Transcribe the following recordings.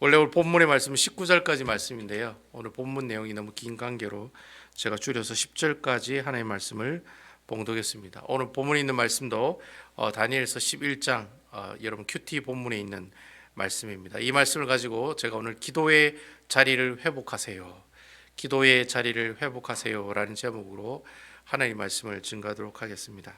원래 오늘 본문의 말씀은 19절까지 말씀인데요. 오늘 본문 내용이 너무 긴 관계로 제가 줄여서 10절까지 하나님의 말씀을 봉독했습니다. 오늘 본문에 있는 말씀도 다니엘서 11장 여러분 큐티 본문에 있는 말씀입니다. 이 말씀을 가지고 제가 오늘 기도의 자리를 회복하세요. 기도의 자리를 회복하세요라는 제목으로 하나님의 말씀을 증거하도록 하겠습니다.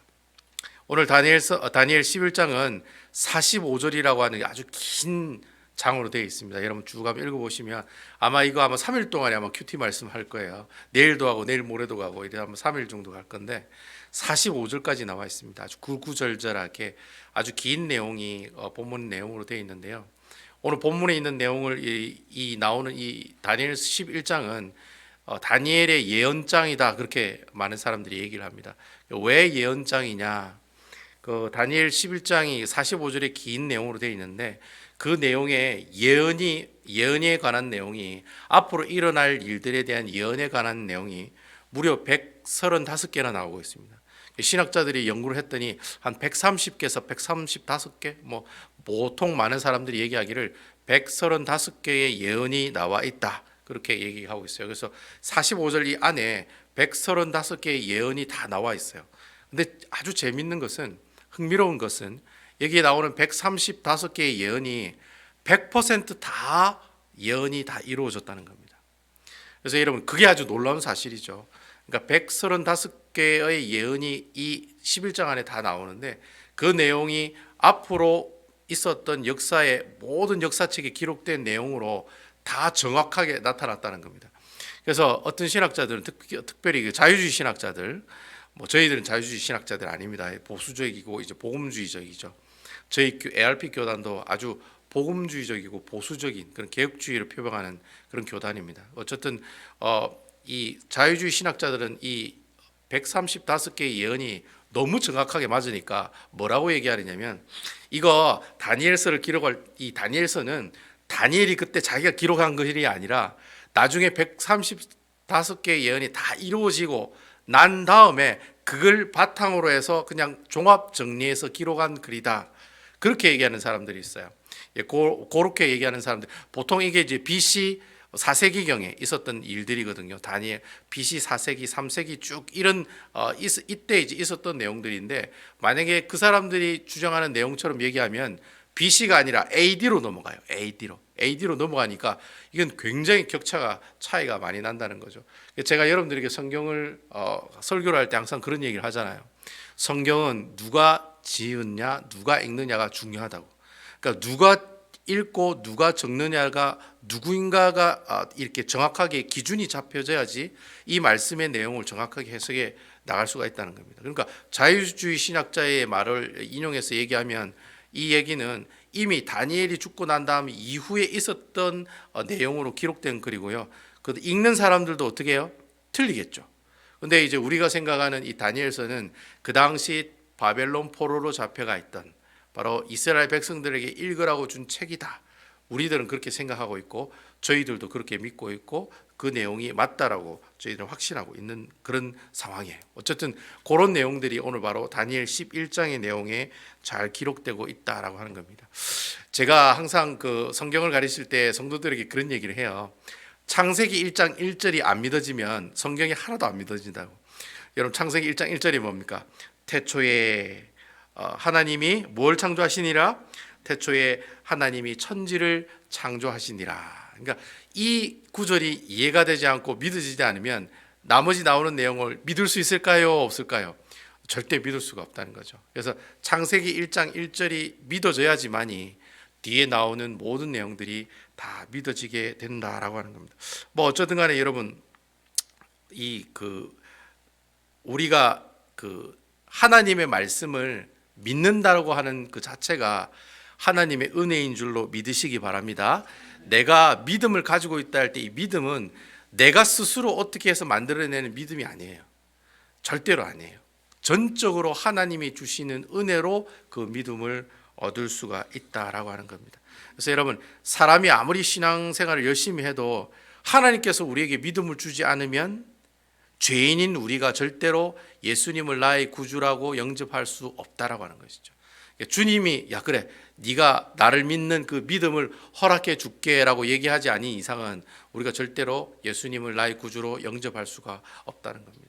오늘 다니엘 11장은 45절이라고 하는 아주 긴 장으로 되어 있습니다. 여러분 쭉 한번 읽어보시면 아마 3일 동안에 아마 큐티 말씀할 거예요. 내일도 하고 내일 모레도 가고 이래 아마 3일 정도 갈 건데 45절까지 나와 있습니다. 아주 구구절절하게 아주 긴 내용이 본문 내용으로 되어 있는데요. 오늘 본문에 있는 내용을 나오는 이 다니엘 11장은 다니엘의 예언장이다, 그렇게 많은 사람들이 얘기를 합니다. 왜 예언장이냐? 다니엘 11장이 45절의 긴 내용으로 되어 있는데 그 내용에 예언에 관한 내용이, 앞으로 일어날 일들에 대한 예언에 관한 내용이 무려 135개나 나오고 있습니다. 신학자들이 연구를 했더니 한 130개에서 135개, 보통 많은 사람들이 얘기하기를 135개의 예언이 나와 있다, 그렇게 얘기하고 있어요. 그래서 45절 이 안에 135개의 예언이 다 나와 있어요. 근데 아주 재밌는 것은, 흥미로운 것은 여기에 나오는 135개의 예언이 100%다 예언이 다 이루어졌다는 겁니다. 그래서 여러분 그게 아주 놀라운 사실이죠. 그러니까 135개의 예언이 이 11장 안에 다 나오는데 그 내용이 앞으로 있었던 역사의 모든 역사책에 기록된 내용으로 다 정확하게 나타났다는 겁니다. 그래서 어떤 신학자들은 특별히 자유주의 신학자들, 저희들은 자유주의 신학자들 아닙니다. 보수적이고 이제 복음주의적이죠. 저희 ARP 교단도 아주 복음주의적이고 보수적인 그런 개혁주의를 표방하는 그런 교단입니다. 어쨌든 이 자유주의 신학자들은 이 135개의 예언이 너무 정확하게 맞으니까 뭐라고 얘기하느냐면, 이거 다니엘서를 기록할 이 다니엘서는 다니엘이 그때 자기가 기록한 것이 아니라 나중에 135개의 예언이 다 이루어지고 난 다음에 그걸 바탕으로 해서 그냥 종합 정리해서 기록한 글이다, 그렇게 얘기하는 사람들이 있어요. 그렇게 얘기하는 사람들, 보통 이게 이제 BC 4세기경에 있었던 일들이거든요. 다니엘 BC 4세기, 3세기 쭉 이런 이때 이제 있었던 내용들인데, 만약에 그 사람들이 주장하는 내용처럼 얘기하면 BC가 아니라 AD로 넘어가요. AD로 넘어가니까 이건 굉장히 차이가 많이 난다는 거죠. 제가 여러분들에게 성경을 설교를 할 때 항상 그런 얘기를 하잖아요. 성경은 누가 지었냐, 누가 읽느냐가 중요하다고. 그러니까 누가 읽고 누가 적느냐가 누구인가가 이렇게 정확하게 기준이 잡혀져야지 이 말씀의 내용을 정확하게 해석해 나갈 수가 있다는 겁니다. 그러니까 자유주의 신학자의 말을 인용해서 얘기하면 이 얘기는 이미 다니엘이 죽고 난 다음 이후에 있었던 내용으로 기록된 글이고요. 그 읽는 사람들도 어떻게 해요? 틀리겠죠. 근데 이제 우리가 생각하는 이 다니엘서는 그 당시 바벨론 포로로 잡혀가 있던 바로 이스라엘 백성들에게 읽으라고 준 책이다. 우리들은 그렇게 생각하고 있고 저희들도 그렇게 믿고 있고 그 내용이 맞다라고 저희들은 확신하고 있는 그런 상황이에요. 어쨌든 그런 내용들이 오늘 바로 다니엘 11장의 내용에 잘 기록되고 있다라고 하는 겁니다. 제가 항상 그 성경을 가르칠 때 성도들에게 그런 얘기를 해요. 창세기 1장 1절이 안 믿어지면 성경이 하나도 안 믿어진다고. 여러분 창세기 1장 1절이 뭡니까? 태초에 하나님이 뭘 창조하시니라? 태초에 하나님이 천지를 창조하시니라. 그러니까 이 구절이 이해가 되지 않고 믿어지지 않으면 나머지 나오는 내용을 믿을 수 있을까요? 없을까요? 절대 믿을 수가 없다는 거죠. 그래서 창세기 1장 1절이 믿어져야지만이 뒤에 나오는 모든 내용들이 다 믿어지게 된다라고 하는 겁니다. 어쨌든 간에 여러분, 우리가 하나님의 말씀을 믿는다고 하는 그 자체가 하나님의 은혜인 줄로 믿으시기 바랍니다. 내가 믿음을 가지고 있다 할 때 이 믿음은 내가 스스로 어떻게 해서 만들어내는 믿음이 아니에요. 절대로 아니에요. 전적으로 하나님이 주시는 은혜로 그 믿음을 얻을 수가 있다라고 하는 겁니다. 그래서 여러분, 사람이 아무리 신앙생활을 열심히 해도 하나님께서 우리에게 믿음을 주지 않으면 죄인인 우리가 절대로 예수님을 나의 구주라고 영접할 수 없다라고 하는 것이죠. 주님이 야 그래 네가 나를 믿는 그 믿음을 허락해 줄게라고 얘기하지 않은 이상은 우리가 절대로 예수님을 나의 구주로 영접할 수가 없다는 겁니다.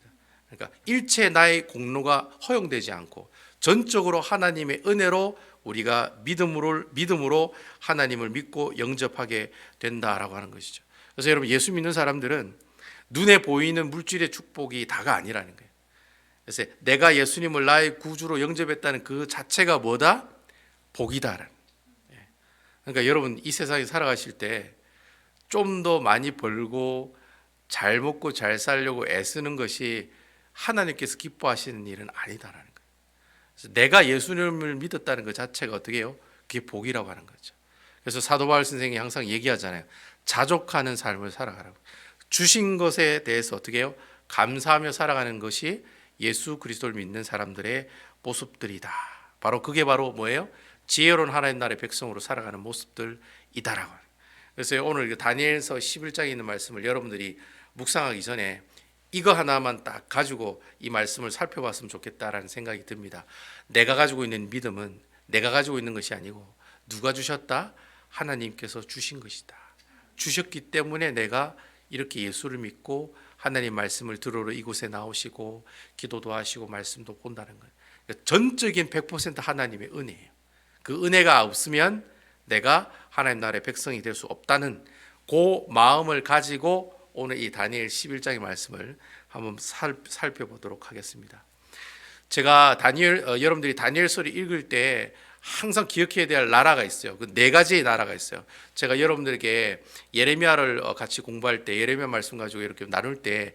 그러니까 일체 나의 공로가 허용되지 않고 전적으로 하나님의 은혜로 우리가 믿음으로 하나님을 믿고 영접하게 된다라고 하는 것이죠. 그래서 여러분 예수 믿는 사람들은 눈에 보이는 물질의 축복이 다가 아니라는 거예요. 그래서 내가 예수님을 나의 구주로 영접했다는 그 자체가 뭐다? 복이다라는. 그러니까 여러분 이 세상에 살아가실 때 좀 더 많이 벌고 잘 먹고 잘 살려고 애쓰는 것이 하나님께서 기뻐하시는 일은 아니다라는 거예요. 그래서 내가 예수님을 믿었다는 것 자체가 어떻게 해요? 그게 복이라고 하는 거죠. 그래서 사도 바울 선생이 항상 얘기하잖아요. 자족하는 삶을 살아가라고. 주신 것에 대해서 어떻게 해요? 감사하며 살아가는 것이 예수 그리스도를 믿는 사람들의 모습들이다. 그게 바로 뭐예요? 지혜로운 하나님 나라의 백성으로 살아가는 모습들이다라고. 그래서 오늘 다니엘서 11장에 있는 말씀을 여러분들이 묵상하기 전에 이거 하나만 딱 가지고 이 말씀을 살펴봤으면 좋겠다라는 생각이 듭니다. 내가 가지고 있는 믿음은 내가 가지고 있는 것이 아니고 누가 주셨다? 하나님께서 주신 것이다. 주셨기 때문에 내가 이렇게 예수를 믿고 하나님 말씀을 들으러 이곳에 나오시고 기도도 하시고 말씀도 본다는 거예요. 그러니까 전적인 100% 하나님의 은혜예요. 그 은혜가 없으면 내가 하나님 나라의 백성이 될 수 없다는 그 마음을 가지고 오늘 이 다니엘 11장의 말씀을 한번 살펴보도록 하겠습니다. 제가 여러분들이 다니엘서를 읽을 때 항상 기억해야 될 나라가 있어요. 그 네 가지의 나라가 있어요. 제가 여러분들에게 예레미야를 같이 공부할 때 예레미야 말씀 가지고 이렇게 나눌 때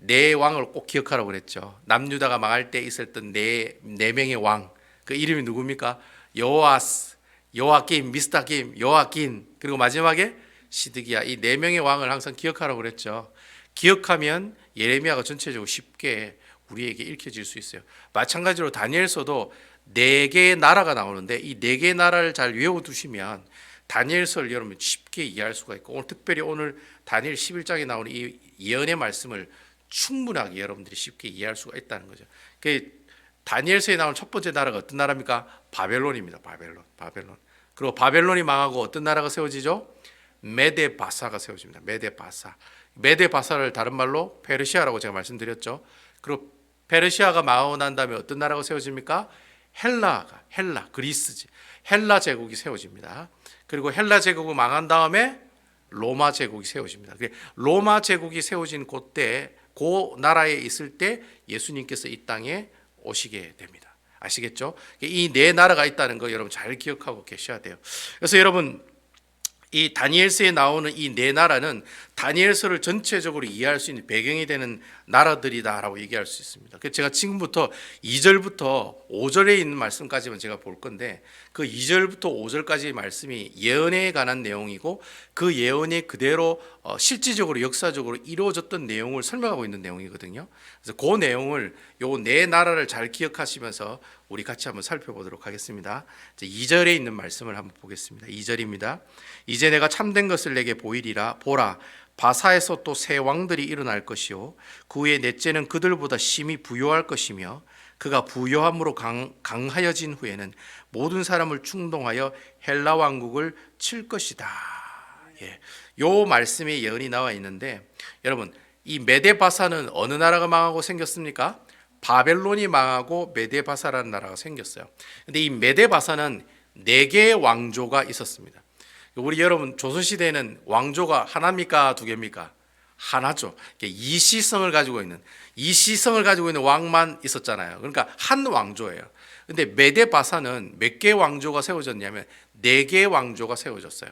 네 왕을 꼭 기억하라고 그랬죠. 남유다가 망할 때 있었던 네 명의 왕. 그 이름이 누굽니까? 여호아스, 요아kim, 미스다kim, 요아킨, 그리고 마지막에 시드기야. 이 네 명의 왕을 항상 기억하라고 그랬죠. 기억하면 예레미야가 전체적으로 쉽게 우리에게 읽혀질 수 있어요. 마찬가지로 다니엘서도 네 개의 나라가 나오는데 이 네 개의 나라를 잘 외워두시면 다니엘서를 여러분 쉽게 이해할 수가 있고 특별히 오늘 다니엘 11장에 나오는 이 예언의 말씀을 충분하게 여러분들이 쉽게 이해할 수가 있다는 거죠. 다니엘서에 나오는 첫 번째 나라가 어떤 나라입니까? 바벨론입니다. 바벨론. 그리고 바벨론이 망하고 어떤 나라가 세워지죠? 메데바사가 세워집니다. 메데바사를 다른 말로 페르시아라고 제가 말씀드렸죠. 그리고 페르시아가 망하고 난 다음에 어떤 나라가 세워집니까? 그리스지. 헬라 제국이 세워집니다. 그리고 헬라 제국이 망한 다음에 로마 제국이 세워집니다. 로마 제국이 세워진 그때 그 나라에 있을 때 예수님께서 이 땅에 오시게 됩니다. 아시겠죠? 이 네 나라가 있다는 거 여러분 잘 기억하고 계셔야 돼요. 그래서 여러분 이 다니엘서에 나오는 이 네 나라는 다니엘서를 전체적으로 이해할 수 있는 배경이 되는 나라들이다라고 얘기할 수 있습니다. 그래서 제가 지금부터 2절부터 5절에 있는 말씀까지만 제가 볼 건데 그 2절부터 5절까지의 말씀이 예언에 관한 내용이고 그 예언이 그대로 실질적으로 역사적으로 이루어졌던 내용을 설명하고 있는 내용이거든요. 그래서 그 내용을 요 네 나라를 잘 기억하시면서 우리 같이 한번 살펴보도록 하겠습니다. 2절에 있는 말씀을 한번 보겠습니다. 2절입니다. 이제 내가 참된 것을 내게 보이리라. 보라, 바사에서 또 새 왕들이 일어날 것이요 그 후에 넷째는 그들보다 심히 부요할 것이며 그가 부요함으로 강하여진 후에는 모든 사람을 충동하여 헬라 왕국을 칠 것이다. 요 말씀의 예언이 나와 있는데 여러분 이 메데바사는 어느 나라가 망하고 생겼습니까? 바벨론이 망하고 메데바사라는 나라가 생겼어요. 근데 이 메데바사는 네 개의 왕조가 있었습니다. 우리 여러분 조선시대에는 왕조가 하나입니까? 두 개입니까? 하나죠. 이시성을 가지고 있는 왕만 있었잖아요. 그러니까 한 왕조예요. 근데 메데바사는 몇 개의 왕조가 세워졌냐면 네 개의 왕조가 세워졌어요.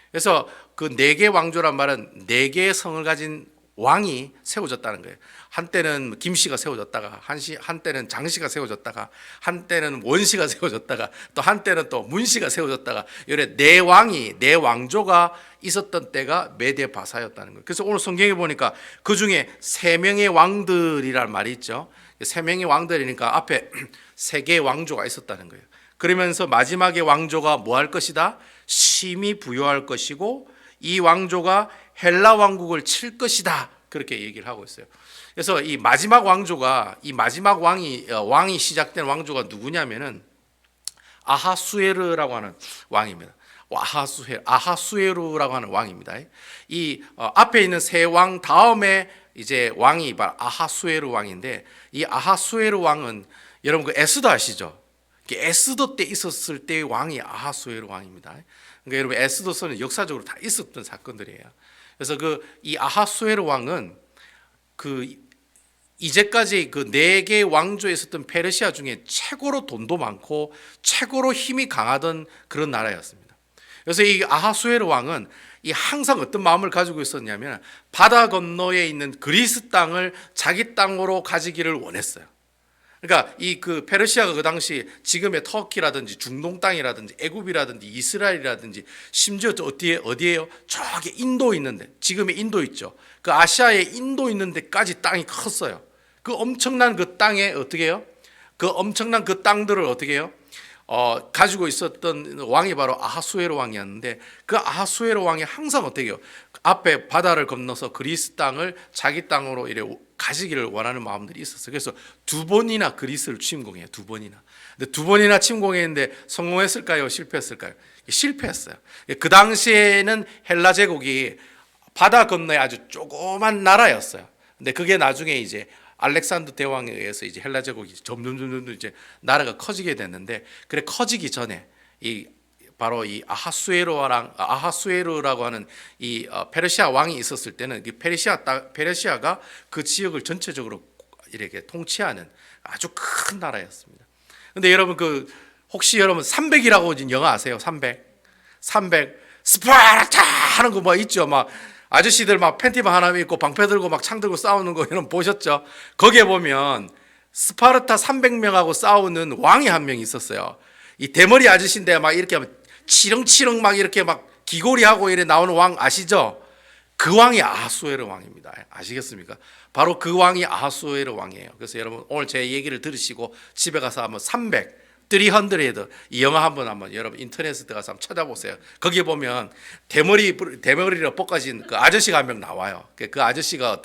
그래서 그 네 개의 왕조란 말은 네 개의 성을 가진 왕이 세워졌다는 거예요. 한때는 김씨가 세워졌다가 한때는 장씨가 세워졌다가 한때는 원씨가 세워졌다가 또 한때는 또 문씨가 세워졌다가 이래 네 왕조가 있었던 때가 메데바사였다는 거예요. 그래서 오늘 성경에 보니까 그 중에 세 명의 왕들이란 말이 있죠. 세 명의 왕들이니까 앞에 세 개의 왕조가 있었다는 거예요. 그러면서 마지막의 왕조가 뭐 할 것이다? 심히 부요할 것이고 이 왕조가 헬라 왕국을 칠 것이다. 그렇게 얘기를 하고 있어요. 그래서 이 마지막 왕이 시작된 왕조가 누구냐면은 아하수에르라고 하는 왕입니다. 아하수에르라고 하는 왕입니다. 이 앞에 있는 세 왕 다음에 이제 왕이 바로 아하수에르 왕인데, 이 아하수에르 왕은 여러분 그 에스더 아시죠? 에스더 때 있었을 때의 왕이 아하수에르 왕입니다. 그러니까 여러분 에스더서는 역사적으로 다 있었던 사건들이에요. 그래서 이 아하수에르 왕은 이제까지 그 네 개의 왕조에 있었던 페르시아 중에 최고로 돈도 많고 최고로 힘이 강하던 그런 나라였습니다. 그래서 이 아하수에르 왕은 이 항상 어떤 마음을 가지고 있었냐면 바다 건너에 있는 그리스 땅을 자기 땅으로 가지기를 원했어요. 그러니까 이 페르시아가 그 당시 지금의 터키라든지 중동 땅이라든지 애굽이라든지 이스라엘이라든지 심지어 어디에요? 저기 인도 있는데, 지금의 인도 있죠. 그 아시아에 인도 있는 데까지 땅이 컸어요. 그 엄청난 그 땅에 어떻게 해요? 그 엄청난 그 땅들을 어떻게 해요? 가지고 있었던 왕이 바로 아하수에르 왕이었는데, 그 아하수에르 왕이 항상 어떻게 해요? 앞에 바다를 건너서 그리스 땅을 자기 땅으로 이래 가지기를 원하는 마음들이 있었어요. 그래서 두 번이나 그리스를 침공해요. 두 번이나. 근데 두 번이나 침공했는데 성공했을까요? 실패했을까요? 실패했어요. 그 당시에는 헬라 제국이 바다 건너에 아주 조그만 나라였어요. 근데 그게 나중에 이제 알렉산더 대왕에 의해서 이제 헬라 제국이 점점 이제 나라가 커지게 됐는데, 그래 커지기 전에 바로 이 아하수에르라고 하는 이 페르시아 왕이 있었을 때는 페르시아가 그 지역을 전체적으로 이렇게 통치하는 아주 큰 나라였습니다. 근데 여러분 혹시 여러분 300이라고 영화 아세요? 300 스파르타 하는 거 뭐 있죠? 막 아저씨들 막 팬티만 하나 입고 방패 들고 막 창 들고 싸우는 거 여러분 보셨죠? 거기에 보면 스파르타 300명하고 싸우는 왕이 한 명 있었어요. 이 대머리 아저씨인데 막 이렇게 치렁치렁 막 이렇게 막 기고리하고 이래 나오는 왕 아시죠? 그 왕이 아하수에르 왕입니다. 아시겠습니까? 바로 그 왕이 아하수에르 왕이에요. 그래서 여러분 오늘 제 얘기를 들으시고 집에 가서 한번 300 이 영화 한번 여러분 인터넷에 들어가서 한번 찾아보세요. 거기에 보면 대머리로 볶아진 그 아저씨가 한 명 나와요. 그 아저씨가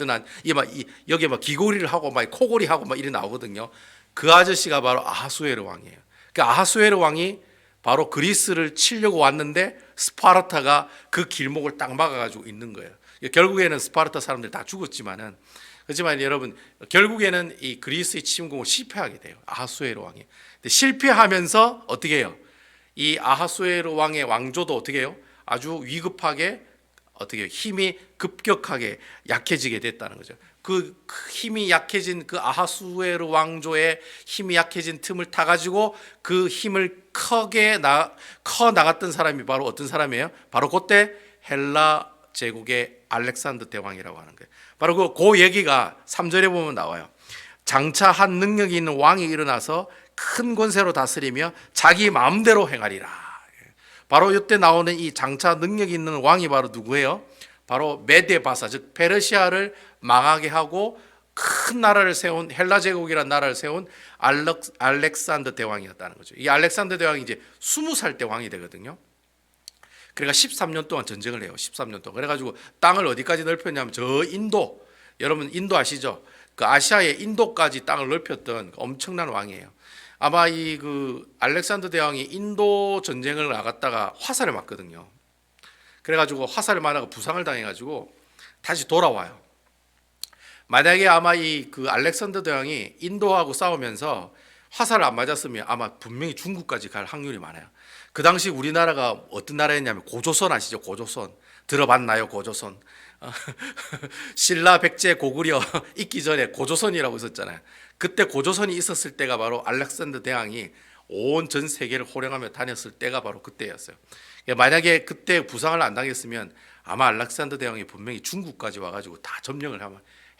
여기 막 귀고리를 하고 막 코골이 하고 막 이래 나오거든요. 그 아저씨가 바로 아하수에르 왕이에요. 그 아하수에르 왕이 바로 그리스를 치려고 왔는데 스파르타가 그 길목을 딱 막아가지고 있는 거예요. 결국에는 스파르타 사람들 다 죽었지만은, 그렇지만 여러분 결국에는 이 그리스의 침공을 실패하게 돼요. 아하수에르 왕이. 근데 실패하면서 어떻게 해요? 이 아하수에르 왕의 왕조도 어떻게 해요? 아주 위급하게 어떻게 해요? 힘이 급격하게 약해지게 됐다는 거죠. 그 힘이 약해진 그 아하수에르 왕조의 힘이 약해진 틈을 타 가지고 그 힘을 커 나갔던 사람이 바로 어떤 사람이에요? 바로 그때 헬라 제국의 알렉산더 대왕이라고 하는 거예요. 바로 그 얘기가 3절에 보면 나와요. 장차 한 능력이 있는 왕이 일어나서 큰 권세로 다스리며 자기 마음대로 행하리라. 바로 이때 나오는 이 장차 능력이 있는 왕이 바로 누구예요? 바로 메데바사, 즉 페르시아를 망하게 하고 큰 나라를 세운, 헬라 제국이라는 나라를 세운 알렉산더 대왕이었다는 거죠. 이 알렉산더 대왕이 이제 20살 때 왕이 되거든요. 그러니까 13년 동안 전쟁을 해요. 13년 동안. 그래가지고 땅을 어디까지 넓혔냐면 저 인도, 여러분 인도 아시죠? 그 아시아의 인도까지 땅을 넓혔던 엄청난 왕이에요. 아마 알렉산더 대왕이 인도 전쟁을 나갔다가 화살을 맞거든요. 그래가지고 화살을 맞아서 부상을 당해가지고 다시 돌아와요. 만약에 아마 알렉산더 대왕이 인도하고 싸우면서 화살을 안 맞았으면 아마 분명히 중국까지 갈 확률이 많아요. 그 당시 우리나라가 어떤 나라였냐면 고조선 아시죠? 고조선 들어봤나요? 고조선. 신라 백제 고구려 있기 전에 고조선이라고 있었잖아요. 그때 고조선이 있었을 때가 바로 알렉산더 대왕이 온 전 세계를 호령하며 다녔을 때가 바로 그때였어요. 만약에 그때 부상을 안 당했으면 아마 알렉산더 대왕이 분명히 중국까지 와가지고 다 점령을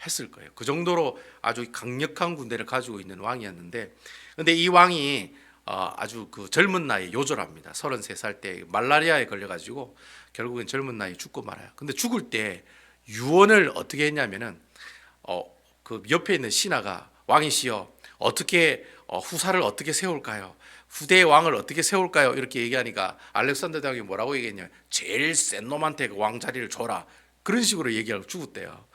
했을 거예요. 그 정도로 아주 강력한 군대를 가지고 있는 왕이었는데, 근데 이 왕이 아주 젊은 나이에 요절합니다. 33살 때 말라리아에 걸려가지고 결국엔 젊은 나이에 죽고 말아요. 근데 죽을 때 유언을 어떻게 했냐면은 그 옆에 있는 신하가 왕이시여 어떻게 후사를 어떻게 세울까요? 후대의 왕을 어떻게 세울까요? 이렇게 얘기하니까 알렉산더 대왕이 뭐라고 얘기했냐면 제일 센 놈한테 그 왕 자리를 줘라. 그런 식으로 얘기하고 죽었대요.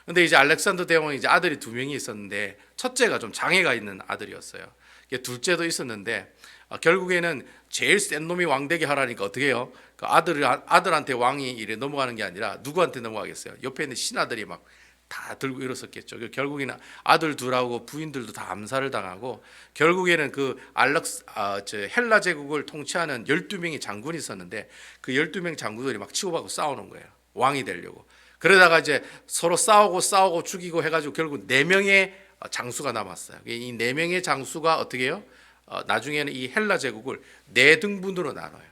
근데 이제 알렉산더 대왕이 이제 아들이 2명이 있었는데 첫째가 좀 장애가 있는 아들이었어요. 둘째도 있었는데 결국에는 제일 센 놈이 왕되게 하라니까 어떻게 해요? 그 아들한테 왕이 이래 넘어가는 게 아니라 누구한테 넘어가겠어요? 옆에 있는 신하들이 막 다 들고 일어섰겠죠. 결국에는 아들 둘하고 부인들도 다 암살을 당하고 결국에는 그 헬라 제국을 통치하는 12명의 장군이 있었는데 그 12명 장군들이 막 치고받고 싸우는 거예요. 왕이 되려고. 그러다가 이제 서로 싸우고 죽이고 해가지고 결국 4명의 장수가 남았어요. 이 4명의 장수가 어떻게 해요? 나중에는 이 헬라 제국을 4등분으로 나눠요.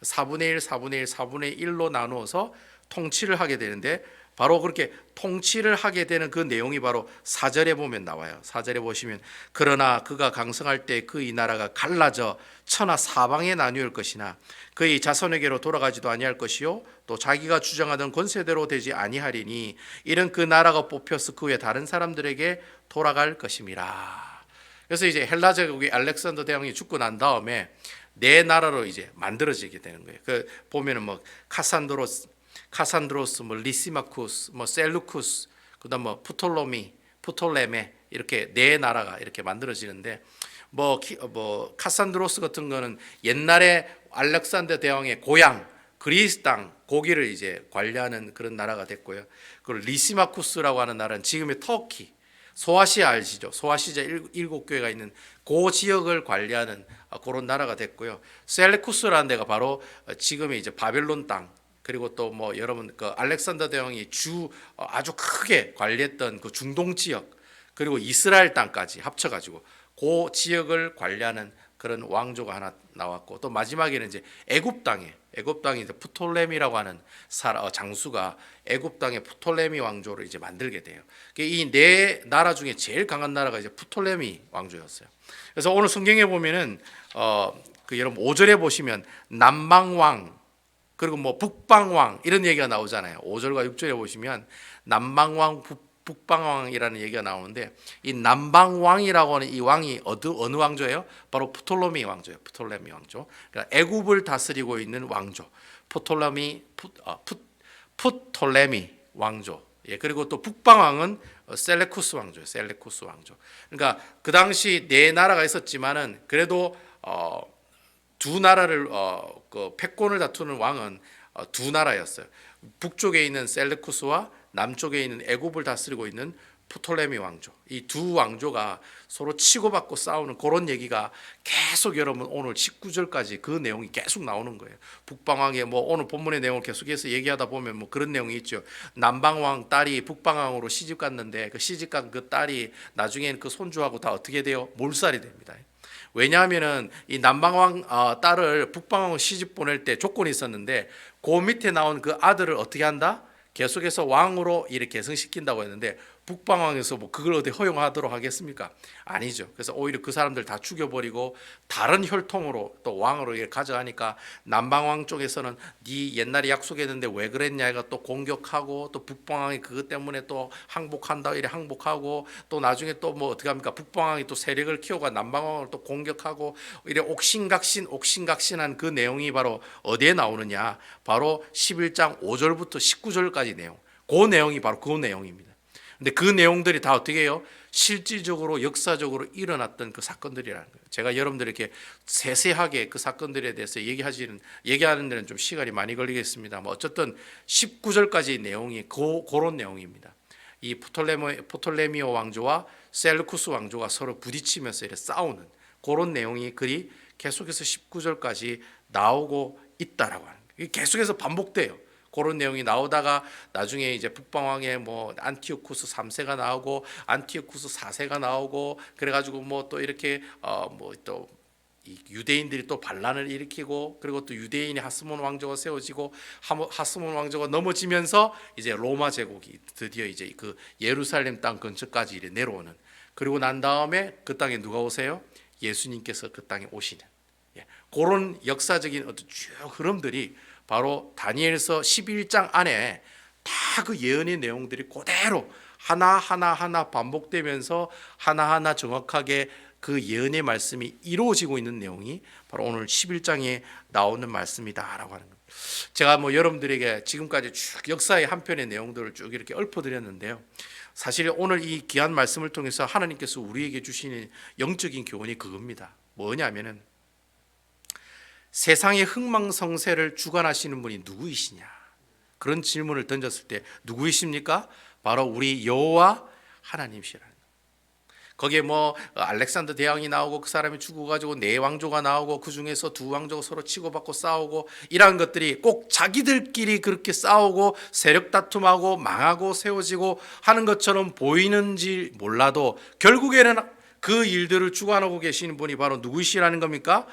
4분의 1, 4분의 1, 4분의 1로 나누어서 통치를 하게 되는데 바로 그렇게 통치를 하게 되는 그 내용이 바로 4절에 보면 나와요. 4절에 보시면 그러나 그가 강성할 때 그 이 나라가 갈라져 천하 사방에 나뉘을 것이나 그의 자손에게로 돌아가지도 아니할 것이요 또 자기가 주장하던 권세대로 되지 아니하리니 이는 그 나라가 뽑혀서 그 외 다른 사람들에게 돌아갈 것임이라. 그래서 이제 헬라 제국이 알렉산더 대왕이 죽고 난 다음에 4나라로 이제 만들어지게 되는 거예요. 그 보면은 뭐 카산드로스, 뭐 리시마쿠스, 뭐 셀루쿠스, 그다음 뭐 프톨레메 이렇게 4나라가 이렇게 만들어지는데 뭐 카산드로스 같은 거는 옛날에 알렉산더 대왕의 고향 그리스 땅 고기를 이제 관리하는 그런 나라가 됐고요. 그리고 리시마쿠스라고 하는 나라는 지금의 터키, 소아시아 아시죠? 소아시아 7교회가 있는 그 지역을 관리하는 그런 나라가 됐고요. 셀레쿠스라는 데가 바로 지금의 이제 바벨론 땅 그리고 또 뭐 여러분 그 알렉산더 대왕이 아주 크게 관리했던 그 중동 지역 그리고 이스라엘 땅까지 합쳐가지고 그 지역을 관리하는 그런 왕조가 하나 나왔고 또 마지막에는 이제 애굽 땅에 이제 프톨레미라고 하는 장수가 애굽 땅의 프톨레미 왕조를 이제 만들게 돼요. 이 4나라 중에 제일 강한 나라가 이제 프톨레미 왕조였어요. 그래서 오늘 성경에 보면은 여러분 5절에 보시면 남방왕 그리고 뭐 북방왕 이런 얘기가 나오잖아요. 5절과 6절에 보시면 남방왕 북방왕이라는 얘기가 나오는데 이 남방왕이라고 하는 이 왕이 어느 왕조예요? 바로 프톨레미 왕조예요. 프톨레미 왕조. 그러니까 애굽을 다스리고 있는 왕조. 프톨레미 왕조. 예, 그리고 또 북방왕은 셀레쿠스 왕조예요. 셀레쿠스 왕조. 그러니까 그 당시 4나라가 있었지만은 그래도 두 나라를 그 패권을 다투는 왕은 2나라였어요. 북쪽에 있는 셀레쿠스와 남쪽에 있는 애굽을 다스리고 있는 프톨레미 왕조. 이 두 왕조가 서로 치고받고 싸우는 그런 얘기가 계속 여러분 오늘 19절까지 그 내용이 계속 나오는 거예요. 북방왕의 뭐 오늘 본문의 내용을 계속해서 얘기하다 보면 뭐 그런 내용이 있죠. 남방왕 딸이 북방왕으로 시집 갔는데 그 시집간 그 딸이 나중에는 그 손주하고 다 어떻게 돼요? 몰살이 됩니다. 왜냐하면은 이 남방왕 딸을 북방왕 시집 보낼 때 조건이 있었는데 그 밑에 나온 그 아들을 어떻게 한다? 계속해서 왕으로 이렇게 계승시킨다고 했는데 북방왕에서 뭐 그걸 어디 허용하도록 하겠습니까? 아니죠. 그래서 오히려 그 사람들 다 죽여버리고 다른 혈통으로 또 왕으로 이렇게 가져가니까 남방왕 쪽에서는 네 옛날에 약속했는데 왜 그랬냐 해가 또 공격하고 또 북방왕이 그것 때문에 또 항복한다 이래 항복하고 또 나중에 또 뭐 어떻게 합니까? 북방왕이 또 세력을 키워가 남방왕을 또 공격하고 이래 옥신각신한 그 내용이 바로 어디에 나오느냐? 바로 11장 5절부터 19절까지 내용. 그 내용이 바로 그 내용입니다. 근데 그 내용들이 다 어떻게 해요? 실질적으로 역사적으로 일어났던 그 사건들이라는 거예요. 제가 여러분들에게 세세하게 그 사건들에 대해서 얘기하는 데는 좀 시간이 많이 걸리겠습니다. 뭐 어쨌든 19절까지 내용이 그런 내용입니다. 이 프톨레미오 왕조와 셀루쿠스 왕조가 서로 부딪히면서 이렇게 싸우는 그런 내용이 글이 계속해서 19절까지 나오고 있다라고 하는 거예요. 계속해서 반복돼요. 그런 내용이 나오다가 나중에 이제 북방왕의 뭐 안티오쿠스 3세가 나오고 안티오쿠스 4세가 나오고 그래가지고 뭐 또 이렇게 뭐 또 유대인들이 또 반란을 일으키고 그리고 또 유대인이 하스몬 왕조가 세워지고 하스몬 왕조가 넘어지면서 이제 로마 제국이 드디어 이제 그 예루살렘 땅 근처까지 이래 내려오는 그리고 난 다음에 그 땅에 누가 오세요? 예수님께서 그 땅에 오시는 그런 역사적인 어떤 쭉 흐름들이 바로 다니엘서 11장 안에 다 그 예언의 내용들이 그대로 하나 반복되면서 하나하나 정확하게 그 예언의 말씀이 이루어지고 있는 내용이 바로 오늘 11장에 나오는 말씀이다라고 하는 겁니다. 제가 뭐 여러분들에게 지금까지 쭉 역사의 한 편의 내용들을 쭉 이렇게 읊어드렸는데요. 사실 오늘 이 귀한 말씀을 통해서 하나님께서 우리에게 주시는 영적인 교훈이 그겁니다. 뭐냐면은 세상의 흥망성쇠를 주관하시는 분이 누구이시냐? 그런 질문을 던졌을 때 누구이십니까? 바로 우리 여호와 하나님이시라는 거예요. 거기에 뭐 알렉산더 대왕이 나오고 그 사람이 죽어가지고 네 왕조가 나오고 그 중에서 두 왕조가 서로 치고받고 싸우고 이러한 것들이 꼭 자기들끼리 그렇게 싸우고 세력 다툼하고 망하고 세워지고 하는 것처럼 보이는지 몰라도 결국에는 그 일들을 주관하고 계시는 분이 바로 누구시라는 겁니까?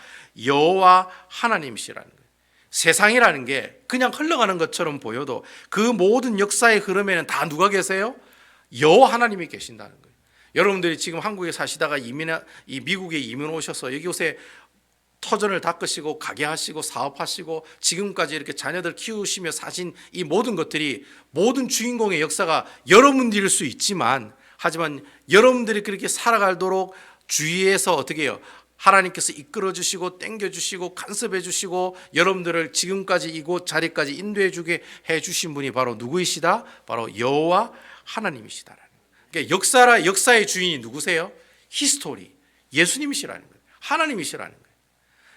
여호와 하나님이시라는 거예요. 세상이라는 게 그냥 흘러가는 것처럼 보여도 그 모든 역사의 흐름에는 다 누가 계세요? 여호와 하나님이 계신다는 거예요. 여러분들이 지금 한국에 사시다가 미국에 이민 오셔서 여기 요새 터전을 닦으시고 가게 하시고 사업하시고 지금까지 이렇게 자녀들 키우시며 사신 이 모든 것들이 모든 주인공의 역사가 여러분들일 수 있지만, 하지만 여러분들이 그렇게 살아가도록 주위에서 어떻게 해요? 하나님께서 이끌어 주시고 땡겨 주시고 간섭해 주시고 여러분들을 지금까지 이곳 자리까지 인도해 주게 해 주신 분이 바로 누구이시다? 바로 여호와 하나님이시다. 그러니까 역사의 주인이 누구세요? 히스토리, 예수님이시라는 거예요. 하나님이시라는 거예요.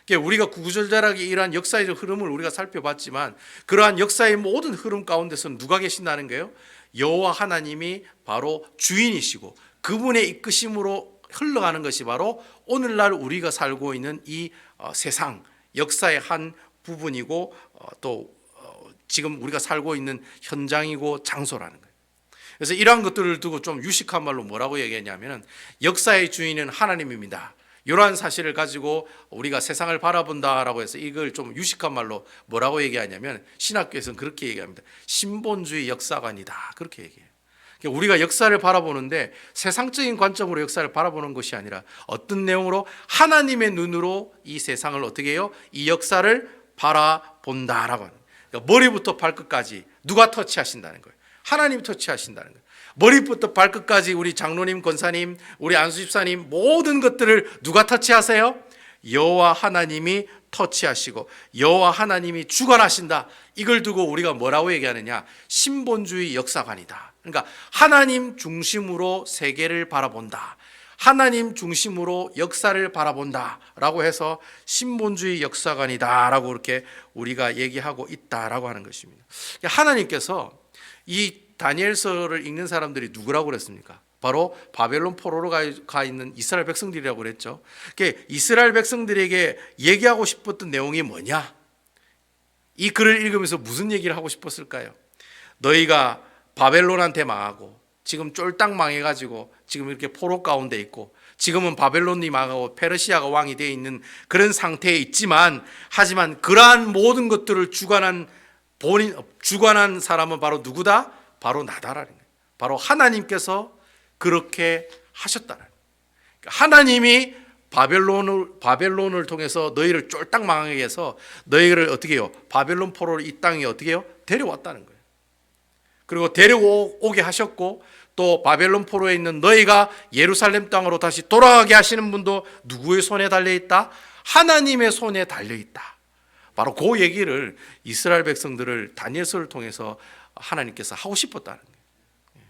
그러니까 우리가 구구절절하게 이러한 역사의 흐름을 우리가 살펴봤지만 그러한 역사의 모든 흐름 가운데서 누가 계신다는 거예요? 여호와 하나님이 바로 주인이시고 그분의 이끄심으로 흘러가는 것이 바로 오늘날 우리가 살고 있는 이 세상 역사의 한 부분이고 또 지금 우리가 살고 있는 현장이고 장소라는 거예요. 그래서 이러한 것들을 두고 좀 유식한 말로 뭐라고 얘기했냐면 역사의 주인은 하나님입니다. 이러한 사실을 가지고 우리가 세상을 바라본다라고 해서 이걸 좀 유식한 말로 뭐라고 얘기하냐면 신학교에서는 그렇게 얘기합니다. 신본주의 역사관이다. 그렇게 얘기해요. 그러니까 우리가 역사를 바라보는데 세상적인 관점으로 역사를 바라보는 것이 아니라 어떤 내용으로 하나님의 눈으로 이 세상을 어떻게 해요? 이 역사를 바라본다라고 하는 거예요. 그러니까 머리부터 발끝까지 누가 터치하신다는 거예요. 하나님 터치하신다는 거예요. 머리부터 발끝까지 우리 장로님, 권사님, 우리 안수집사님 모든 것들을 누가 터치하세요? 여호와 하나님이 터치하시고 여호와 하나님이 주관하신다. 이걸 두고 우리가 뭐라고 얘기하느냐? 신본주의 역사관이다. 그러니까 하나님 중심으로 세계를 바라본다. 하나님 중심으로 역사를 바라본다 라고 해서 신본주의 역사관이다 라고 이렇게 우리가 얘기하고 있다라고 하는 것입니다. 하나님께서 이 다니엘서를 읽는 사람들이 누구라고 그랬습니까? 바로 바벨론 포로로 가 있는 이스라엘 백성들이라고 그랬죠. 이스라엘 백성들에게 얘기하고 싶었던 내용이 뭐냐? 이 글을 읽으면서 무슨 얘기를 하고 싶었을까요? 너희가 바벨론한테 망하고 지금 쫄딱 망해가지고 지금 이렇게 포로 가운데 있고 지금은 바벨론이 망하고 페르시아가 왕이 되어 있는 그런 상태에 있지만, 하지만 그러한 모든 것들을 주관한 사람은 바로 누구다? 바로 나다라는 거예요. 바로 하나님께서 그렇게 하셨다는 거예요. 하나님이 바벨론을 통해서 너희를 쫄딱 망하게 해서 너희를 어떻게 해요? 바벨론 포로를 이 땅에 어떻게 해요? 데려왔다는 거예요. 그리고 데려오게 하셨고 또 바벨론 포로에 있는 너희가 예루살렘 땅으로 다시 돌아가게 하시는 분도 누구의 손에 달려있다? 하나님의 손에 달려있다. 바로 그 얘기를 이스라엘 백성들을 다니엘서를 통해서 하나님께서 하고 싶었다는 거예요.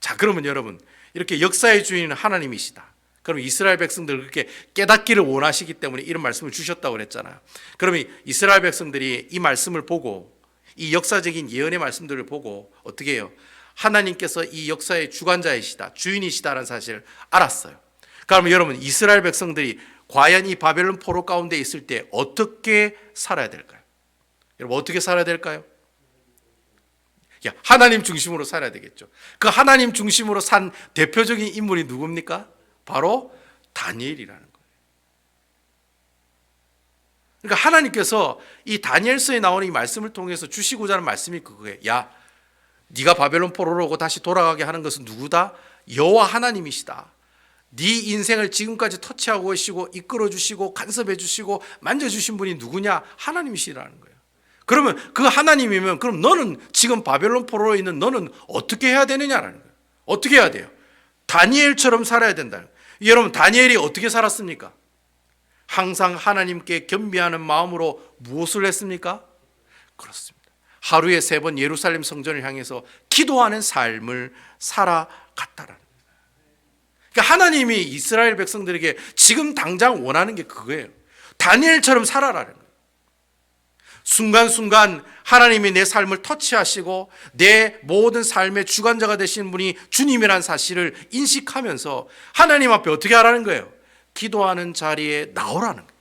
자, 그러면 여러분, 이렇게 역사의 주인은 하나님이시다. 그럼 이스라엘 백성들을 그렇게 깨닫기를 원하시기 때문에 이런 말씀을 주셨다고 그랬잖아요. 그러면 이스라엘 백성들이 이 말씀을 보고 이 역사적인 예언의 말씀들을 보고 어떻게 해요? 하나님께서 이 역사의 주관자이시다, 주인이시다라는 사실을 알았어요. 그러면 여러분, 이스라엘 백성들이 과연 이 바벨론 포로 가운데 있을 때 어떻게 살아야 될까요? 여러분, 어떻게 살아야 될까요? 하나님 중심으로 살아야 되겠죠. 그 하나님 중심으로 산 대표적인 인물이 누굽니까? 바로 다니엘이라는 거예요. 그러니까 하나님께서 이 다니엘서에 나오는 이 말씀을 통해서 주시고자 하는 말씀이 그거예요. 야, 네가 바벨론 포로로 오고 다시 돌아가게 하는 것은 누구다? 여호와 하나님이시다. 네 인생을 지금까지 터치하고 계시고 이끌어 주시고 간섭해 주시고 만져 주신 분이 누구냐? 하나님이시라는 거예요. 그러면 그 하나님이면 그럼 너는 지금 바벨론 포로에 있는 너는 어떻게 해야 되느냐라는 거예요. 어떻게 해야 돼요? 다니엘처럼 살아야 된다는 거예요. 여러분, 다니엘이 어떻게 살았습니까? 항상 하나님께 겸비하는 마음으로 무엇을 했습니까? 그렇습니다. 하루에 3번 예루살렘 성전을 향해서 기도하는 삶을 살아갔다라는 거예요. 그러니까 하나님이 이스라엘 백성들에게 지금 당장 원하는 게 그거예요. 다니엘처럼 살아라는 거예요. 순간순간 하나님이 내 삶을 터치하시고 내 모든 삶의 주관자가 되시는 분이 주님이라는 사실을 인식하면서 하나님 앞에 어떻게 하라는 거예요? 기도하는 자리에 나오라는 거예요.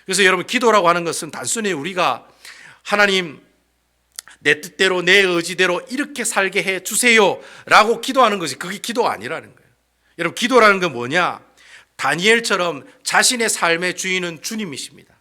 그래서 여러분, 기도라고 하는 것은 단순히 우리가 하나님 내 뜻대로 내 의지대로 이렇게 살게 해 주세요 라고 기도하는 것이, 그게 기도가 아니라는 거예요. 여러분, 기도라는 건 뭐냐? 다니엘처럼 자신의 삶의 주인은 주님이십니다.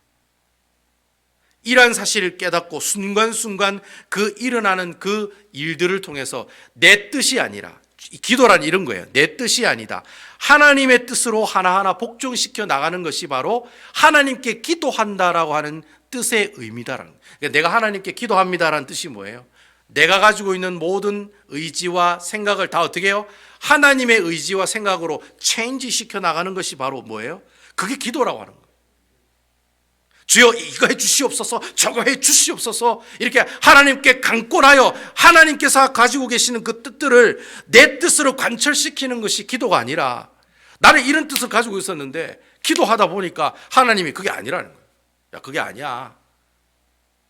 이러한 사실을 깨닫고 순간순간 그 일어나는 그 일들을 통해서 내 뜻이 아니라, 기도란 이런 거예요. 내 뜻이 아니다, 하나님의 뜻으로 하나하나 복종시켜 나가는 것이 바로 하나님께 기도한다라고 하는 뜻의 의미다라는 거예요. 그러니까 내가 하나님께 기도합니다라는 뜻이 뭐예요? 내가 가지고 있는 모든 의지와 생각을 다 어떻게 해요? 하나님의 의지와 생각으로 체인지 시켜 나가는 것이 바로 뭐예요? 그게 기도라고 하는 거예요. 주여 이거 해 주시옵소서, 저거 해 주시옵소서, 이렇게 하나님께 강권하여 하나님께서 가지고 계시는 그 뜻들을 내 뜻으로 관철시키는 것이 기도가 아니라, 나는 이런 뜻을 가지고 있었는데 기도하다 보니까 하나님이 그게 아니라는 거예요. 야, 그게 아니야,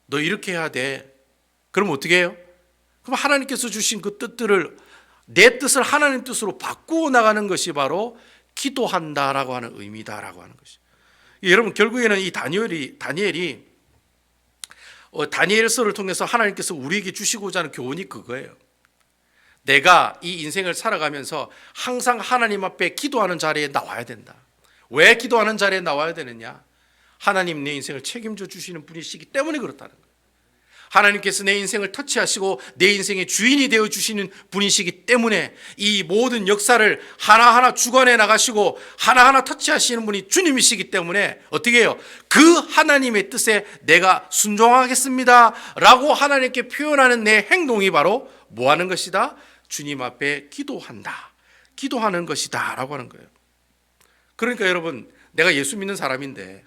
너 이렇게 해야 돼. 그럼 어떻게 해요? 그럼 하나님께서 주신 그 뜻들을, 내 뜻을 하나님 뜻으로 바꾸어 나가는 것이 바로 기도한다라고 하는 의미다라고 하는 것이죠. 여러분, 결국에는 이 다니엘이 다니엘서를 통해서 하나님께서 우리에게 주시고자 하는 교훈이 그거예요. 내가 이 인생을 살아가면서 항상 하나님 앞에 기도하는 자리에 나와야 된다. 왜 기도하는 자리에 나와야 되느냐? 하나님 내 인생을 책임져 주시는 분이시기 때문에 그렇다는 거예요. 하나님께서 내 인생을 터치하시고 내 인생의 주인이 되어 주시는 분이시기 때문에 이 모든 역사를 하나하나 주관해 나가시고 하나하나 터치하시는 분이 주님이시기 때문에 어떻게 해요? 그 하나님의 뜻에 내가 순종하겠습니다 라고 하나님께 표현하는 내 행동이 바로 뭐 하는 것이다? 주님 앞에 기도한다, 기도하는 것이다 라고 하는 거예요. 그러니까 여러분, 내가 예수 믿는 사람인데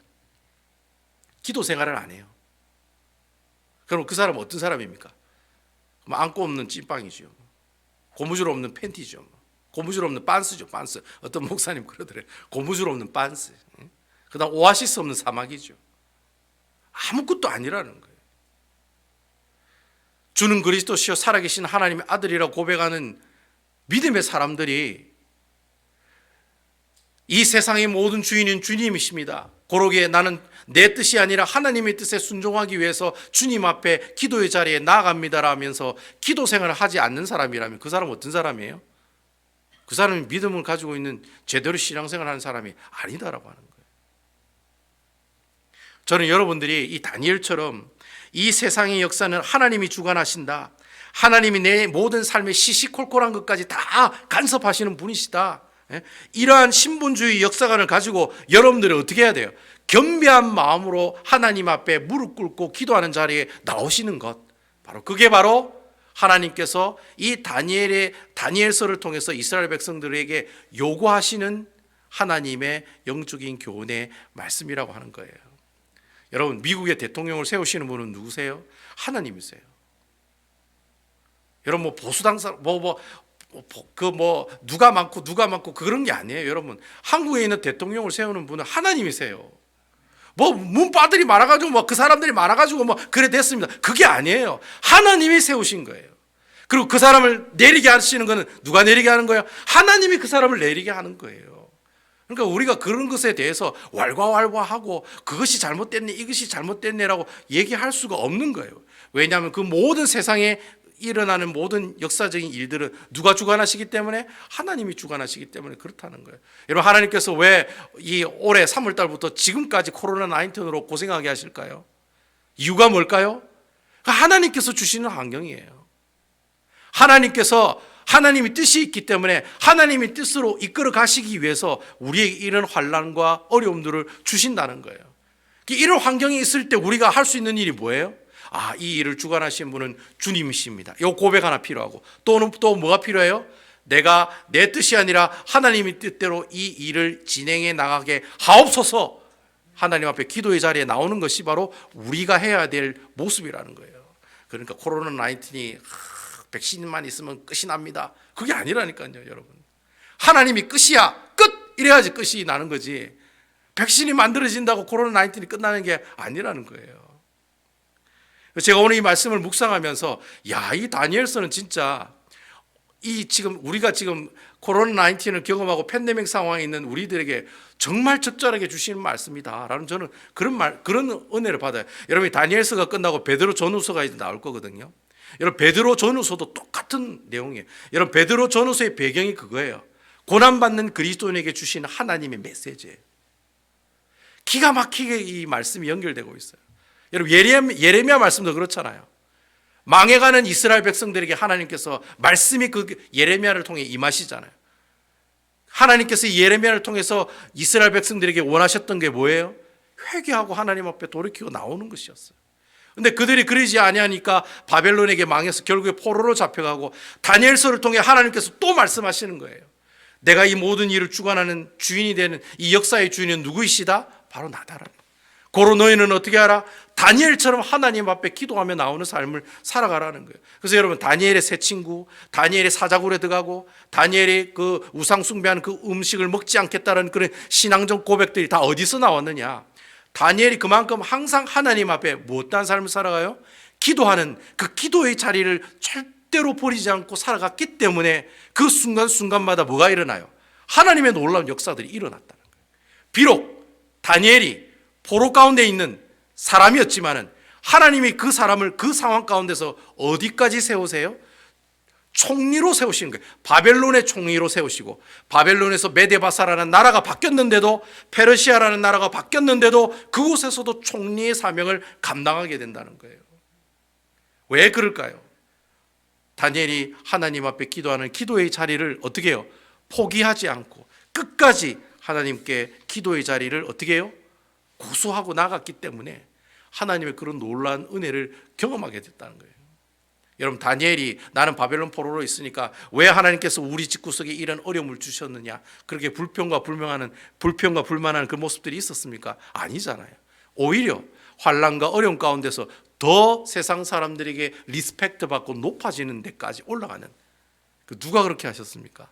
기도 생활을 안 해요. 그럼 그 사람은 어떤 사람입니까? 안고 없는 찐빵이죠. 고무줄 없는 팬티죠. 고무줄 없는 빤스죠. 빤스. 어떤 목사님 그러더래요. 고무줄 없는 빤스. 그 다음 오아시스 없는 사막이죠. 아무것도 아니라는 거예요. 주는 그리스도시요 살아계신 하나님의 아들이라고 고백하는 믿음의 사람들이 이 세상의 모든 주인은 주님이십니다. 고로게 나는 내 뜻이 아니라 하나님의 뜻에 순종하기 위해서 주님 앞에 기도의 자리에 나아갑니다라면서 기도 생활을 하지 않는 사람이라면 그 사람은 어떤 사람이에요? 그 사람이 믿음을 가지고 있는 제대로 신앙생활하는 사람이 아니다라고 하는 거예요. 저는 여러분들이 이 다니엘처럼 이 세상의 역사는 하나님이 주관하신다, 하나님이 내 모든 삶의 시시콜콜한 것까지 다 간섭하시는 분이시다, 이러한 신분주의 역사관을 가지고 여러분들이 어떻게 해야 돼요? 겸비한 마음으로 하나님 앞에 무릎 꿇고 기도하는 자리에 나오시는 것, 바로 그게 바로 하나님께서 이 다니엘서를 통해서 이스라엘 백성들에게 요구하시는 하나님의 영적인 교훈의 말씀이라고 하는 거예요. 여러분, 미국의 대통령을 세우시는 분은 누구세요? 하나님이세요. 여러분, 뭐 보수당 사람 누가 많고 그런 게 아니에요. 여러분, 한국에 있는 대통령을 세우는 분은 하나님이세요. 문바들이 많아가지고 그 사람들이 많아가지고 그래 됐습니다, 그게 아니에요. 하나님이 세우신 거예요. 그리고 그 사람을 내리게 하시는 거는 누가 내리게 하는 거예요? 하나님이 그 사람을 내리게 하는 거예요. 그러니까 우리가 그런 것에 대해서 왈가왈부하고 그것이 잘못됐네, 이것이 잘못됐네라고 얘기할 수가 없는 거예요. 왜냐하면 그 모든 세상에 일어나는 모든 역사적인 일들은 누가 주관하시기 때문에? 하나님이 주관하시기 때문에 그렇다는 거예요. 여러분, 하나님께서 왜 이 올해 3월 달부터 지금까지 코로나19로 고생하게 하실까요? 이유가 뭘까요? 하나님께서 주시는 환경이에요. 하나님께서 하나님의 뜻이 있기 때문에 하나님의 뜻으로 이끌어 가시기 위해서 우리에게 이런 환난과 어려움들을 주신다는 거예요. 이런 환경이 있을 때 우리가 할 수 있는 일이 뭐예요? 이 일을 주관하신 분은 주님이십니다. 이 고백 하나 필요하고, 또 뭐가 필요해요? 내가 내 뜻이 아니라 하나님의 뜻대로 이 일을 진행해 나가게 하옵소서, 하나님 앞에 기도의 자리에 나오는 것이 바로 우리가 해야 될 모습이라는 거예요. 그러니까 코로나19이 백신만 있으면 끝이 납니다, 그게 아니라니까요. 여러분, 하나님이 끝이야, 끝! 이래야지 끝이 나는 거지. 백신이 만들어진다고 코로나19이 끝나는 게 아니라는 거예요. 제가 오늘 이 말씀을 묵상하면서 이 다니엘서는 진짜 우리가 지금 코로나19을 경험하고 팬데믹 상황에 있는 우리들에게 정말 적절하게 주시는 말씀이다라는 저는 그런 은혜를 받아요. 여러분, 다니엘서가 끝나고 베드로 전후서가 이제 나올 거거든요. 여러분, 베드로 전후서도 똑같은 내용이에요. 여러분, 베드로 전후서의 배경이 그거예요. 고난받는 그리스도인에게 주시는 하나님의 메시지예요. 기가 막히게 이 말씀이 연결되고 있어요. 여러분, 예레미야 말씀도 그렇잖아요. 망해가는 이스라엘 백성들에게 하나님께서 말씀이 그 예레미야를 통해 임하시잖아요. 하나님께서 예레미야를 통해서 이스라엘 백성들에게 원하셨던 게 뭐예요? 회개하고 하나님 앞에 돌이키고 나오는 것이었어요. 근데 그들이 그러지 아니하니까 바벨론에게 망해서 결국에 포로로 잡혀가고, 다니엘서를 통해 하나님께서 또 말씀하시는 거예요. 내가 이 모든 일을 주관하는 주인이 되는 이 역사의 주인은 누구이시다? 바로 나다라는 거예요. 고로 너희는 어떻게 하라? 다니엘처럼 하나님 앞에 기도하며 나오는 삶을 살아가라는 거예요. 그래서 여러분, 다니엘의 새 친구, 다니엘의 사자굴에 들어가고, 다니엘이 그 우상 숭배하는 그 음식을 먹지 않겠다는 그런 신앙적 고백들이 다 어디서 나왔느냐? 다니엘이 그만큼 항상 하나님 앞에 무엇한 삶을 살아가요? 기도하는 그 기도의 자리를 절대로 버리지 않고 살아갔기 때문에 그 순간순간마다 뭐가 일어나요? 하나님의 놀라운 역사들이 일어났다는 거예요. 비록 다니엘이 포로 가운데 있는 사람이었지만은 하나님이 그 사람을 그 상황 가운데서 어디까지 세우세요? 총리로 세우시는 거예요. 바벨론의 총리로 세우시고, 바벨론에서 메데바사라는 나라가 바뀌었는데도, 페르시아라는 나라가 바뀌었는데도 그곳에서도 총리의 사명을 감당하게 된다는 거예요. 왜 그럴까요? 다니엘이 하나님 앞에 기도하는 기도의 자리를 어떻게 해요? 포기하지 않고 끝까지 하나님께 기도의 자리를 어떻게 해요? 고수하고 나갔기 때문에 하나님의 그런 놀라운 은혜를 경험하게 됐다는 거예요. 여러분, 다니엘이 나는 바벨론 포로로 있으니까 왜 하나님께서 우리 집구석에 이런 어려움을 주셨느냐, 그렇게 불평과 불만하는 그 모습들이 있었습니까? 아니잖아요. 오히려 환난과 어려움 가운데서 더 세상 사람들에게 리스펙트 받고 높아지는 데까지 올라가는, 누가 그렇게 하셨습니까?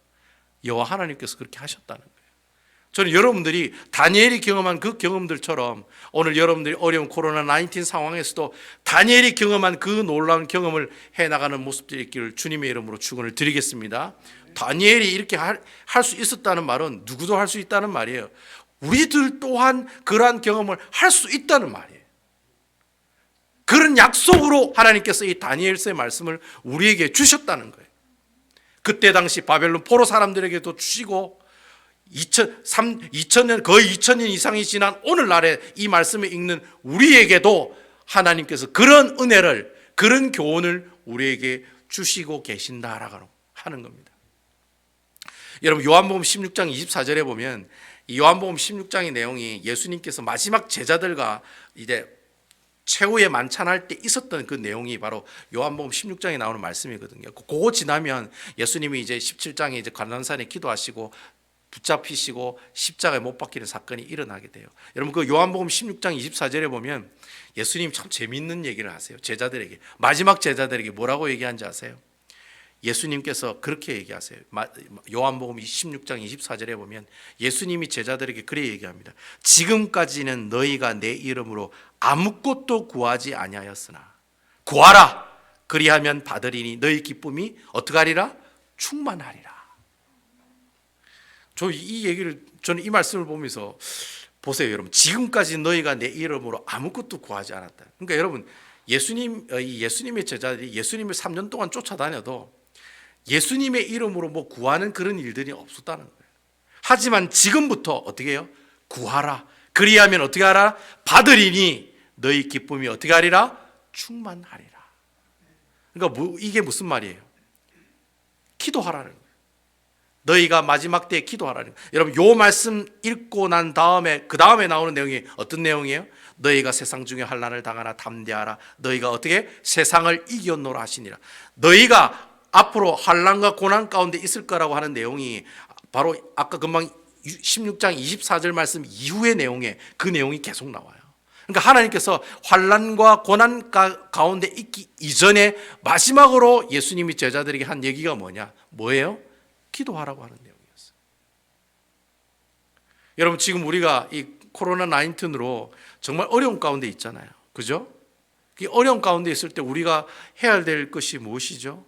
여호와 하나님께서 그렇게 하셨다는 거예요. 저는 여러분들이 다니엘이 경험한 그 경험들처럼 오늘 여러분들이 어려운 코로나19 상황에서도 다니엘이 경험한 그 놀라운 경험을 해나가는 모습들이 있기를 주님의 이름으로 축원을 드리겠습니다. 다니엘이 이렇게 할 수 있었다는 말은 누구도 할 수 있다는 말이에요. 우리들 또한 그러한 경험을 할 수 있다는 말이에요. 그런 약속으로 하나님께서 이 다니엘서의 말씀을 우리에게 주셨다는 거예요. 그때 당시 바벨론 포로 사람들에게도 주시고, 2000년, 거의 2000년 이상이 지난 오늘날에 이 말씀을 읽는 우리에게도 하나님께서 그런 은혜를, 그런 교훈을 우리에게 주시고 계신다라고 하는 겁니다. 여러분, 요한복음 16장 24절에 보면 이 요한복음 16장의 내용이 예수님께서 마지막 제자들과 이제 최후의 만찬할 때 있었던 그 내용이 바로 요한복음 16장에 나오는 말씀이거든요. 그거 지나면 예수님이 이제 17장에 이제 관람산에 기도하시고 붙잡히시고 십자가에 못 박히는 사건이 일어나게 돼요. 여러분, 그 요한복음 16장 24절에 보면 예수님 참 재밌는 얘기를 하세요. 제자들에게, 마지막 제자들에게 뭐라고 얘기한지 아세요? 예수님께서 그렇게 얘기하세요. 요한복음 16장 24절에 보면 예수님이 제자들에게 그래 얘기합니다. 지금까지는 너희가 내 이름으로 아무것도 구하지 아니하였으나 구하라, 그리하면 받으리니 너희 기쁨이 어떻게 하리라? 충만하리라. 저는 이 말씀을 보면서 보세요, 여러분. 지금까지 너희가 내 이름으로 아무것도 구하지 않았다. 그러니까 여러분, 예수님의 제자들이 예수님을 3년 동안 쫓아다녀도 예수님의 이름으로 뭐 구하는 그런 일들이 없었다는 거예요. 하지만 지금부터 어떻게 해요? 구하라. 그리하면 어떻게 하라? 받으리니 너희 기쁨이 어떻게 하리라? 충만하리라. 그러니까 이게 무슨 말이에요? 기도하라는 거예요. 너희가 마지막 때에 기도하라는 거예요. 여러분, 요 말씀 읽고 난 다음에 그 다음에 나오는 내용이 어떤 내용이에요? 너희가 세상 중에 환난을 당하나 담대하라. 너희가 어떻게 세상을 이겼노라 하시니라. 너희가 앞으로 환난과 고난 가운데 있을 거라고 하는 내용이 바로 아까 금방 16장 24절 말씀 이후의 내용에 그 내용이 계속 나와요. 그러니까 하나님께서 환난과 고난 가운데 있기 이전에 마지막으로 예수님이 제자들에게 한 얘기가 뭐예요? 기도하라고 하는 내용이었어요. 여러분, 지금 우리가 이 코로나 19으로 정말 어려운 가운데 있잖아요. 그죠? 이 어려운 가운데 있을 때 우리가 해야 될 것이 무엇이죠?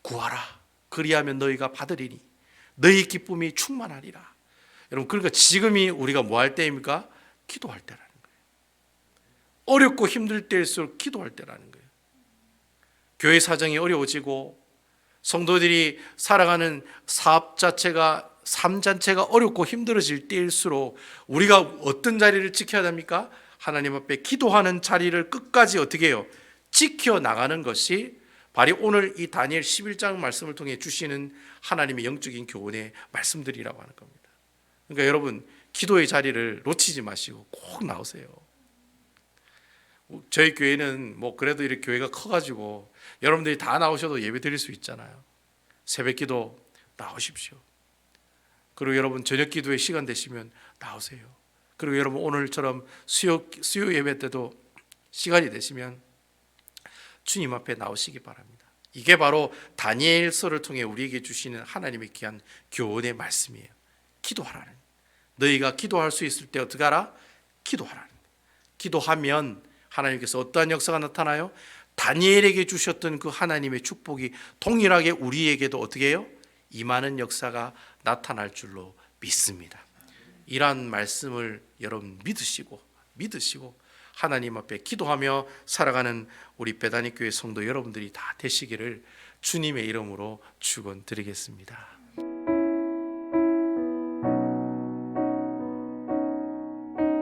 구하라. 그리하면 너희가 받으리니 너희 기쁨이 충만하리라. 여러분, 그러니까 지금이 우리가 뭐 할 때입니까? 기도할 때라는 거예요. 어렵고 힘들 때일수록 기도할 때라는 거예요. 교회 사정이 어려워지고 성도들이 살아가는 사업 자체가, 삶 자체가 어렵고 힘들어질 때일수록 우리가 어떤 자리를 지켜야 됩니까? 하나님 앞에 기도하는 자리를 끝까지 어떻게 해요? 지켜나가는 것이 바로 오늘 이 다니엘 11장 말씀을 통해 주시는 하나님의 영적인 교훈의 말씀들이라고 하는 겁니다. 그러니까 여러분, 기도의 자리를 놓치지 마시고 꼭 나오세요. 저희 교회는 뭐 그래도 이렇게 교회가 커가지고 여러분들이 다 나오셔도 예배 드릴 수 있잖아요. 새벽 기도 나오십시오. 그리고 여러분 저녁 기도에 시간 되시면 나오세요. 그리고 여러분 오늘처럼 수요 예배 때도 시간이 되시면 주님 앞에 나오시기 바랍니다. 이게 바로 다니엘서를 통해 우리에게 주시는 하나님의 귀한 교훈의 말씀이에요. 기도하라는. 너희가 기도할 수 있을 때 어떻게 하라? 기도하라는. 기도하면 하나님께서 어떠한 역사가 나타나요? 다니엘에게 주셨던 그 하나님의 축복이 동일하게 우리에게도 어떻게 해요? 임하는 역사가 나타날 줄로 믿습니다. 이러한 말씀을 여러분 믿으시고 하나님 앞에 기도하며 살아가는 우리 베다니 교회 성도 여러분들이 다 되시기를 주님의 이름으로 축원드리겠습니다.